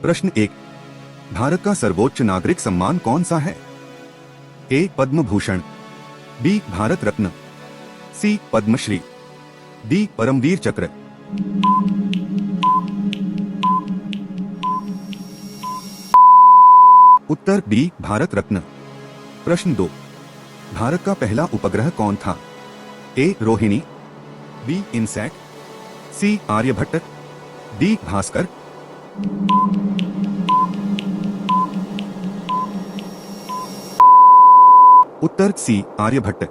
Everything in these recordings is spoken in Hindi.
प्रश्न 1। भारत का सर्वोच्च नागरिक सम्मान कौन सा है? ए पद्म भूषण, बी भारत रत्न, सी पद्मश्री, डी परमवीर चक्र। उत्तर बी भारत रत्न। प्रश्न 2। भारत का पहला उपग्रह कौन था? ए रोहिणी, बी इनसैट, सी आर्यभट्ट, डी भास्कर। उत्तर सी आर्यभट्ट।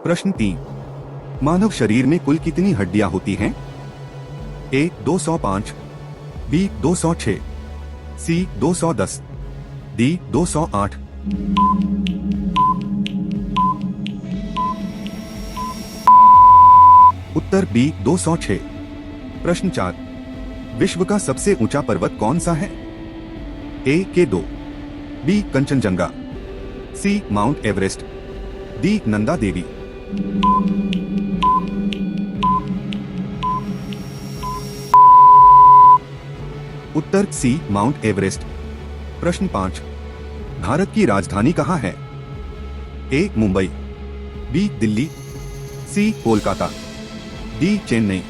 प्रश्न 3। मानव शरीर में कुल कितनी हड्डियां होती हैं? ए 205, बी 206, सी 210, डी 208। उत्तर बी 206। प्रश्न 4। विश्व का सबसे ऊंचा पर्वत कौन सा है? ए K2, बी कंचनजंगा, सी mount Everest, D Nanda Devi. उत्तर सी माउंट एवरेस्ट। प्रश्न 5। भारत की राजधानी कहाँ है? ए मुंबई, बी दिल्ली, सी कोलकाता, डी चेन्नई।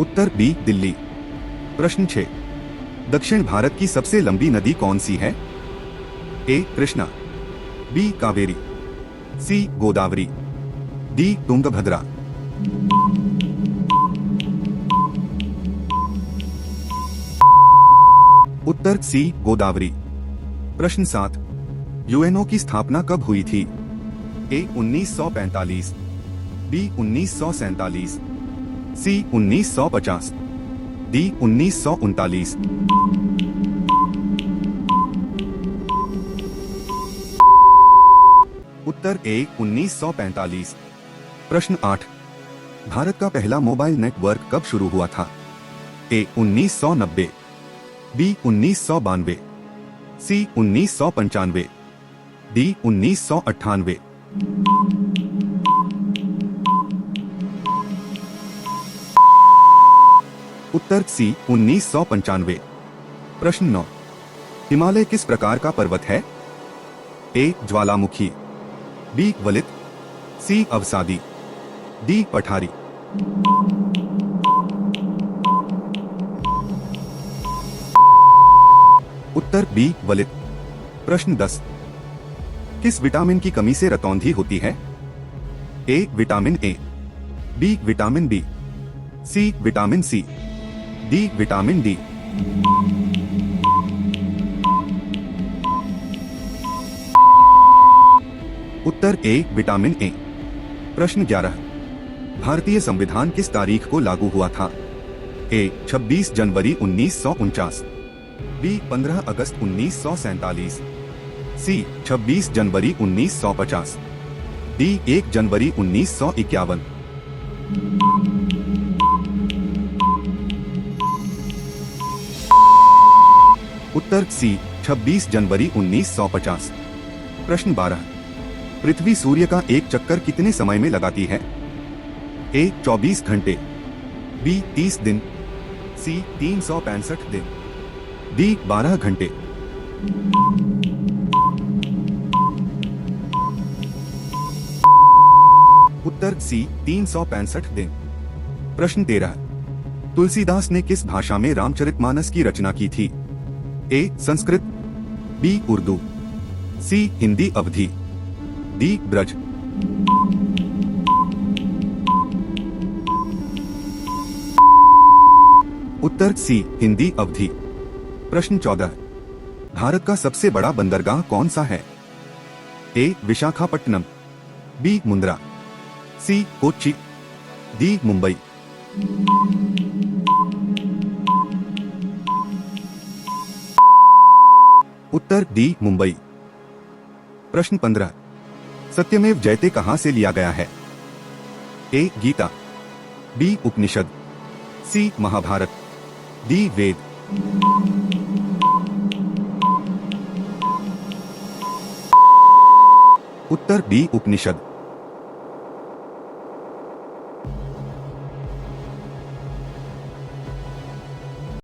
उत्तर बी दिल्ली। प्रश्न 6। दक्षिण भारत की सबसे लंबी नदी कौन सी है? ए कृष्णा, बी कावेरी, सी गोदावरी, डी तुंगभद्रा। उत्तर सी गोदावरी। प्रश्न 7। यूएनओ की स्थापना कब हुई थी? ए 1945, बी 1947, सी 1950, डी 1939। उत्तर ए 1945। प्रश्न 8। भारत का पहला मोबाइल नेटवर्क कब शुरू हुआ था? ए 1990, बी 1992, सी 1995, डी 1998। उत्तर सी 1995। प्रश्न 9। हिमालय किस प्रकार का पर्वत है? ए ज्वालामुखी, बी वलित, सी अवसादी, डी पठारी। उत्तर बी वलित। प्रश्न 10। किस विटामिन की कमी से रतौंधी होती है? A vitamin A, B vitamin B, C vitamin C, D vitamin D. उत्तर ए विटामिन ए। प्रश्न 11। भारतीय संविधान किस तारीख को लागू हुआ था? ए 26 जनवरी 1949, बी 15 अगस्त 1947, सी 26 जनवरी 1950, डी 1 जनवरी 1951। उत्तर सी 26 जनवरी 1950। प्रश्न 12। पृथ्वी सूर्य का एक चक्कर कितने समय में लगाती है? ए 24 घंटे, बी 30 दिन, सी 365 दिन, डी 12 घंटे। उत्तर सी 365 दिन। प्रश्न 13। तुलसीदास ने किस भाषा में रामचरितमानस की रचना की थी? ए संस्कृत, बी उर्दू, सी हिंदी अवधी, डी ब्रज। उत्तर सी हिंदी अवधि। प्रश्न 14। भारत का सबसे बड़ा बंदरगाह कौन सा है? ए विशाखापट्टनम, बी मुंद्रा, सी कोच्चि, डी मुंबई। उत्तर डी मुंबई। प्रश्न 15। सत्यमेव जयते कहां से लिया गया है? ए गीता, बी उपनिषद, सी महाभारत, डी वेद। उत्तर बी उपनिषद।